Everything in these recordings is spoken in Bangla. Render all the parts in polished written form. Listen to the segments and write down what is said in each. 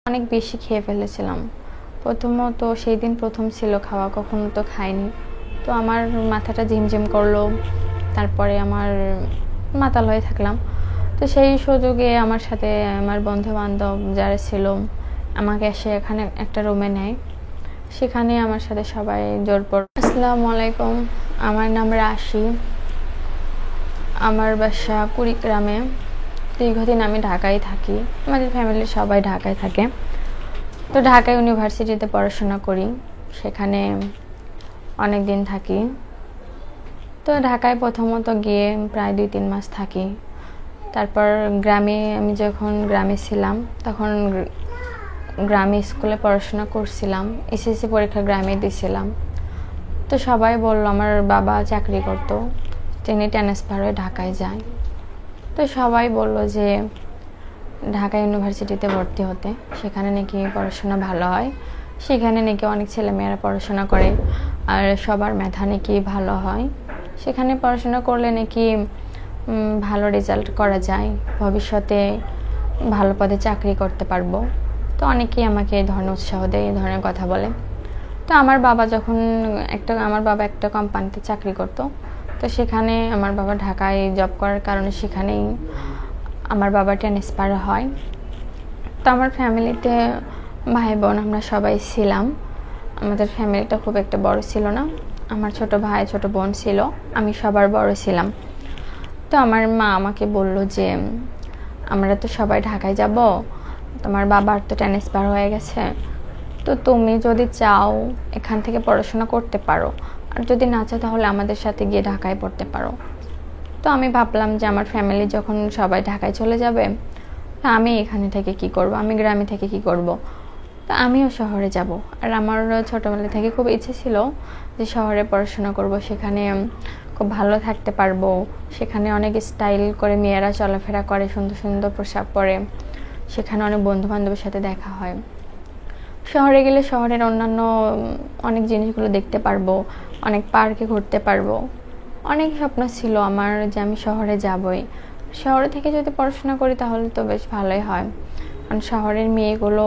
অনেক বেশি খেয়ে ফেলেছিলাম। প্রথমত সেই দিন প্রথম ছিল খাওয়া, কখনো তো খাইনি। তো আমার মাথাটা ঝিমঝিম করলো, তারপরে আমার মাতাল হয়ে থাকলাম। তো সেই সুযোগে আমার সাথে আমার বন্ধু বান্ধব যারা ছিল আমাকে এসে এখানে একটা রুমে নেয়। সেখানে আমার সাথে সবাই জোর পড়। আসসালামু আলাইকুম, আমার নাম রাশি, আমার বাসা কুড়িগ্রামে। দীর্ঘদিন আমি ঢাকায় থাকি, আমাদের ফ্যামিলির সবাই ঢাকায় থাকে। তো ঢাকা ইউনিভার্সিটিতে পড়াশোনা করি, সেখানে অনেক দিন থাকি। তো ঢাকায় প্রথমত গিয়ে প্রায় 2-3 মাস থাকি। তারপর গ্রামে, আমি যখন গ্রামে ছিলাম তখন গ্রামে স্কুলে পড়াশোনা করছিলাম, এসএসসি পরীক্ষা গ্রামে দিয়েছিলাম। তো সবাই বলল, আমার বাবা চাকরি করতো, তিনি ট্রান্সফার হয়ে ঢাকায় যায়। তো সবাই বলল যে ঢাকা ইউনিভার্সিটিতে ভর্তি হতে, সেখানে নাকি পড়াশোনা ভালো হয়, সেখানে নাকি অনেক ছেলেমেয়েরা পড়াশোনা করে আর সবার মেধা নাকি ভালো হয়, সেখানে পড়াশোনা করলে নাকি ভালো রেজাল্ট করা যায়, ভবিষ্যতে ভালো পদে চাকরি করতে পারবো। তো অনেকেই আমাকে এই ধরনের উৎসাহ দেয়, এই ধরনের কথা বলে। তো আমার বাবা একটা কোম্পানিতে চাকরি করতো, তো সেখানে আমার বাবা ঢাকায় জব করার কারণে সেখানেই আমার বাবা ট্রান্সফার হয়। তো আমার ফ্যামিলিতে ভাই বোন আমরা সবাই ছিলাম। আমাদের ফ্যামিলিটা খুব একটা বড় ছিল না, আমার ছোট ভাই ছোট বোন ছিল, আমি সবার বড় ছিলাম। তো আমার মা আমাকে বলল যে আমরা তো সবাই ঢাকায় যাব, তোমার বাবার তো ট্রান্সফার হয়ে গেছে, তো তুমি যদি চাও এখান থেকে পড়াশোনা করতে পারো, আর যদি না চাও তাহলে আমাদের সাথে গিয়ে ঢাকায় পড়তে পারো। তো আমি ভাবলাম যে আমার ফ্যামিলি যখন সবাই ঢাকায় চলে যাবে, আমি এখানে থেকে কি করব, আমি গ্রামে থেকে কি করব। তো আমিও শহরে যাব। আর আমার ছোটোবেলা থেকে খুব ইচ্ছে ছিল যে শহরে পড়াশোনা করব, সেখানে খুব ভালো থাকতে পারবো, সেখানে অনেক স্টাইল করে মেয়েরা চলাফেরা করে, সুন্দর সুন্দর পোশাক পরে, সেখানে অনেক বন্ধু বান্ধবের সাথে দেখা হয়। শহরে গেলে শহরের অন্যান্য অনেক জিনিসগুলো দেখতে পারবো, অনেক পার্কে ঘুরতে পারবো। অনেক স্বপ্ন ছিল আমার যে আমি শহরে যাবই। শহরে থেকে যদি পড়াশোনা করি তাহলে তো বেশ ভালোই হয়, কারণ শহরের মেয়েগুলো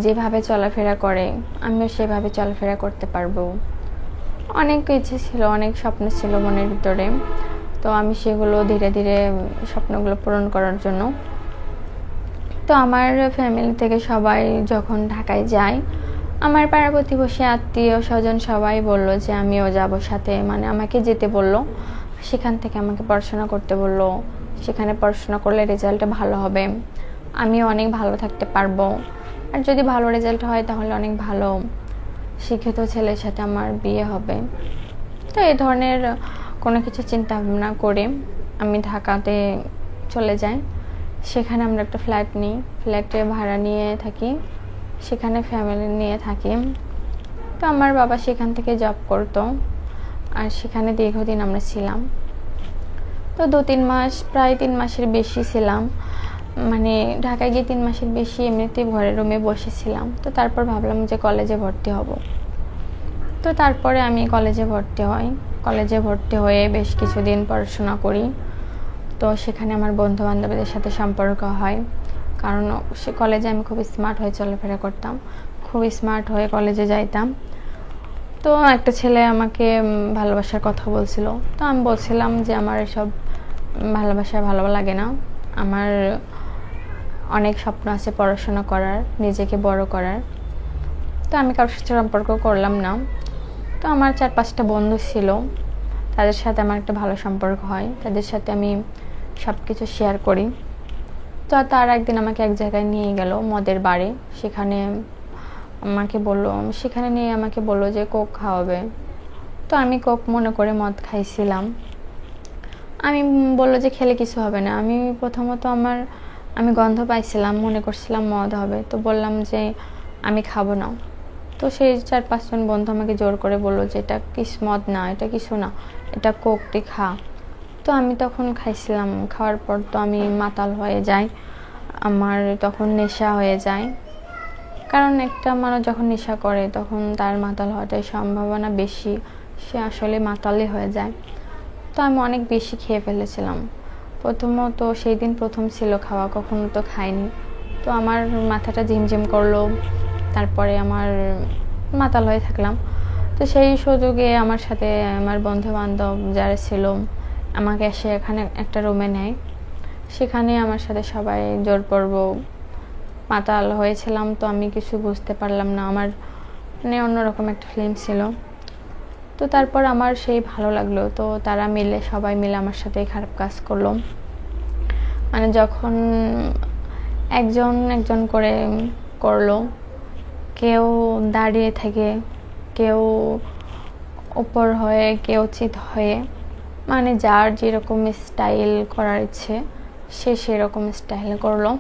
যেভাবে চলাফেরা করে আমিও সেভাবে চলাফেরা করতে পারবো। অনেক ইচ্ছে ছিল, অনেক স্বপ্ন ছিল মনের ভিতরে। তো আমি সেগুলো ধীরে ধীরে স্বপ্নগুলো পূরণ করার জন্য, তো আমার ফ্যামিলি থেকে সবাই যখন ঢাকায় যায়, আমার পাড়া প্রতিবেশী আত্মীয় স্বজন সবাই বলল যে আমিও যাব সাথে, মানে আমাকে যেতে বলল, সেখান থেকে আমাকে পড়াশোনা করতে বলল। সেখানে পড়াশোনা করলে রেজাল্টটা ভালো হবে, আমিও অনেক ভালো থাকতে পারবো, আর যদি ভালো রেজাল্ট হয় তাহলে অনেক ভালো শিক্ষিত ছেলের সাথে আমার বিয়ে হবে। তো এই ধরনের কোনো কিছু চিন্তা ভাবনা করে আমি ঢাকাতে চলে যাই। সেখানে আমরা একটা ফ্ল্যাট নিই, ফ্ল্যাটে ভাড়া নিয়ে থাকি, সেখানে ফ্যামিলি নিয়ে থাকি। তো আমার বাবা সেখান থেকে জব করতো, আর সেখানে দীর্ঘদিন আমরা ছিলাম। তো 2-3 মাস, প্রায় 3 মাসের বেশি ছিলাম, মানে ঢাকায় গিয়ে 3 মাসের বেশি এমনিতেই ঘরের রুমে বসেছিলাম। তো তারপর ভাবলাম যে কলেজে ভর্তি হব। তো তারপরে আমি কলেজে ভর্তি হই, কলেজে ভর্তি হয়ে বেশ কিছুদিন পড়াশোনা করি। তো সেখানে আমার বন্ধু বান্ধবীদের সাথে সম্পর্ক হয়, কারণ সে কলেজে আমি খুব স্মার্ট হয়ে চলাফেরা করতাম, খুব স্মার্ট হয়ে কলেজে যাইতাম। তো একটা ছেলে আমাকে ভালোবাসার কথা বলছিল, তো আমি বলছিলাম যে আমার এসব ভালোবাসা ভালো লাগে না, আমার অনেক স্বপ্ন আছে পড়াশোনা করার, নিজেকে বড় করার। তো আমি কারোর সাথে সম্পর্ক করলাম না। তো আমার 4-5টা বন্ধু ছিল, তাদের সাথে আমার একটা ভালো সম্পর্ক হয়, তাদের সাথে আমি সব কিছু শেয়ার করি। তো তার একদিন আমাকে এক জায়গায় নিয়ে গেল, মদের বারে। সেখানে আমাকে বললো যে কোক খাওয়াবে। তো আমি কোক মনে করে মদ খাইছিলাম। আমি বললো যে খেলে কিছু হবে না। আমি গন্ধ পাইছিলাম, মনে করছিলাম মদ হবে। তো বললাম যে আমি খাবো না। তো সেই 4-5 জন বন্ধু আমাকে জোর করে বললো যে এটা মদ না, এটা কিছু না, এটা কোক, তুই খা। তো আমি তখন খাইছিলাম, খাওয়ার পর তো আমি মাতাল হয়ে যাই, আমার তখন নেশা হয়ে যায়। কারণ একটা মানুষ যখন নেশা করে তখন তার মাতাল হওয়াটার সম্ভাবনা বেশি, সে আসলে মাতালই হয়ে যায়। তো আমি অনেক বেশি খেয়ে ফেলেছিলাম। প্রথমত সেই দিন প্রথম ছিল খাওয়া, কখনো তো খাইনি। তো আমার মাথাটা ঝিমঝিম করলো, তারপরে আমার মাতাল হয়ে থাকলাম। তো সেই সুযোগে আমার সাথে আমার বন্ধু বান্ধব যারা ছিল আমাকে এসে এখানে একটা রুমে নেয়। সেখানে আমার সাথে সবাই জোর পড়ব। মাতাল হয়েছিলাম, তো আমি কিছু বুঝতে পারলাম না, আমার মানে অন্যরকম একটা ফিল্ম ছিল। তো তারপর আমার সেই ভালো লাগলো, তো তারা মিলে সবাই মিলে আমার সাথে খারাপ কাজ করলো। মানে যখন একজন একজন করে করলো, কেউ দাঁড়িয়ে থেকে, কেউ উপর হয়ে, কেউ চিত হয়ে, মানে যার যেরকম স্টাইল করার ইচ্ছে সে সেরকম স্টাইল করলো।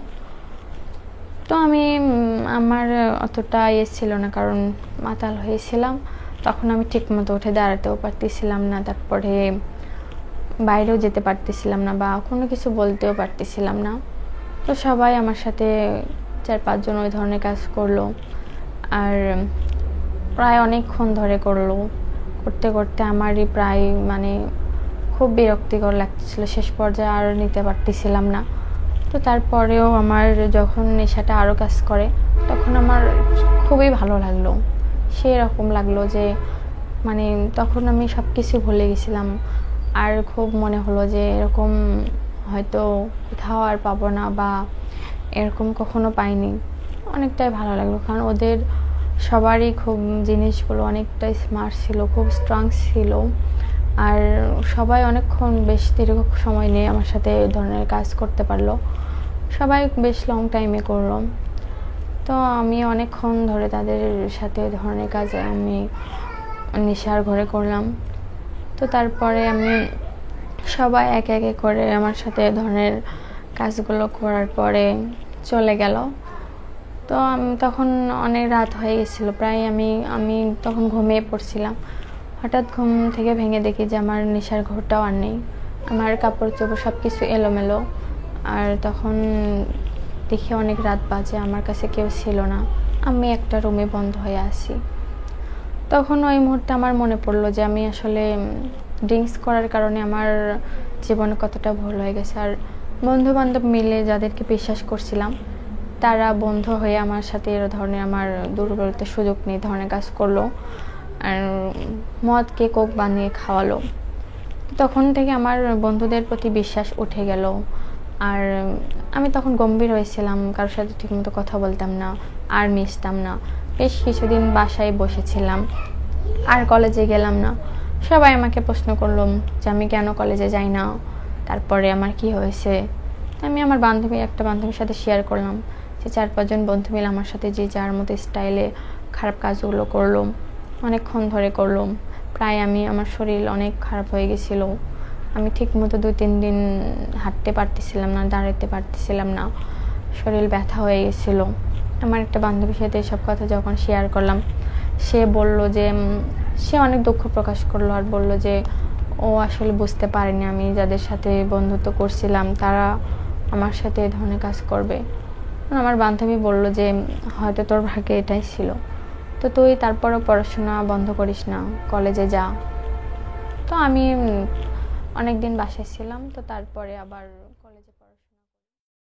তো আমি আমার অতটা ছিল না, কারণ মাতাল হয়েছিলাম। তখন আমি ঠিক মতো উঠে দাঁড়াতেও পারতেছিলাম না, তারপরে বাইরেও যেতে পারতেছিলাম না বা কোনো কিছু বলতেও পারতেছিলাম না। তো সবাই আমার সাথে 4-5 জন ওই ধরনের কাজ করলো, আর প্রায় অনেকক্ষণ ধরে করলো। করতে করতে আমারই প্রায় মানে খুব বিরক্তিকর লাগছিল, শেষ পর্যায়ে আর নিতে পারতেছিলাম না। তো তারপরেও আমার যখন নেশাটা আরও কাজ করে, তখন আমার খুবই ভালো লাগলো। সেরকম লাগলো যে মানে তখন আমি সব কিছু ভুলে গেছিলাম, আর খুব মনে হলো যে এরকম হয়তো কোথাও আর পাবো না, বা এরকম কখনো পাইনি। অনেকটাই ভালো লাগলো, কারণ ওদের সবারই খুব জিনিসগুলো অনেকটাই স্মার্ট ছিল, খুব স্ট্রং ছিল, আর সবাই অনেকক্ষণ বেশ দীর্ঘ সময় নিয়ে আমার সাথে এই ধরনের কাজ করতে পারলো। সবাই বেশ লং টাইমে করলো। তো আমি অনেকক্ষণ ধরে তাদের সাথে এই ধরনের কাজ আমি নেশার ঘরে করলাম। তো তারপরে আমি সবাই একে একে করে আমার সাথে এই ধরনের কাজগুলো করার পরে চলে গেল। তো আমি তখন অনেক রাত হয়ে গেছিলো, প্রায় আমি তখন ঘুমিয়ে পড়ছিলাম। হঠাৎ ঘুম থেকে ভেঙে দেখি যে আমার নেশার ঘরটাও আর নেই, আমার কাপড় চোপড় সব কিছু এলোমেলো। আর তখন দেখি অনেক রাত বাজে, আমার কাছে কেউ ছিল না, আমি একটা রুমে বন্ধ হয়ে আছি। তখন ওই মুহূর্তে আমার মনে পড়লো যে আমি আসলে ড্রিঙ্কস করার কারণে আমার জীবনে কতটা ভুল হয়ে গেছে। আর বন্ধু বান্ধব মিলে যাদেরকে বিশ্বাস করছিলাম, তারা বন্ধু হয়ে আমার সাথে এর ধরনের আমার দুর্বলতার সুযোগ নিয়ে ধরনের কাজ করলো, আর মদকে কোক বানিয়ে খাওয়ালো। তখন থেকে আমার বন্ধুদের প্রতি বিশ্বাস উঠে গেল। আর আমি তখন গম্ভীর হয়েছিলাম, কারোর সাথে ঠিকমতো কথা বলতাম না, আর মিশতাম না। বেশ কিছুদিন বাসায় বসেছিলাম, আর কলেজে গেলাম না। সবাই আমাকে প্রশ্ন করলো যে আমি কেন কলেজে যাই না, তারপরে আমার কি হয়েছে। আমি আমার একটা বান্ধবীর সাথে শেয়ার করলাম যে 4-5 জন বন্ধু মিলে আমার সাথে যে যার মতো স্টাইলে খারাপ কাজগুলো করলো, অনেকক্ষণ ধরে করলো। প্রায় আমার শরীর অনেক খারাপ হয়ে গেছিল, আমি ঠিক মতো 2-3 দিন হাঁটতে পারতেছিলাম না, দাঁড়াতে পারতেছিলাম না, শরীর ব্যথা হয়ে গেছিল। আমার একটা বান্ধবীর সাথে এসব কথা যখন শেয়ার করলাম, সে বলল যে সে অনেক দুঃখ প্রকাশ করলো, আর বলল যে ও আসলে বুঝতে পারেনি আমি যাদের সাথে বন্ধুত্ব করছিলাম তারা আমার সাথে এই ধরনের কাজ করবে। আমার বান্ধবী বলল যে হয়তো তোর ভাগ্যে এটাই ছিল, তো তুই তারপরও পড়াশোনা বন্ধ করিস না, কলেজে যা। তো আমি অনেকদিন বাসায় ছিলাম, তো তারপরে আবার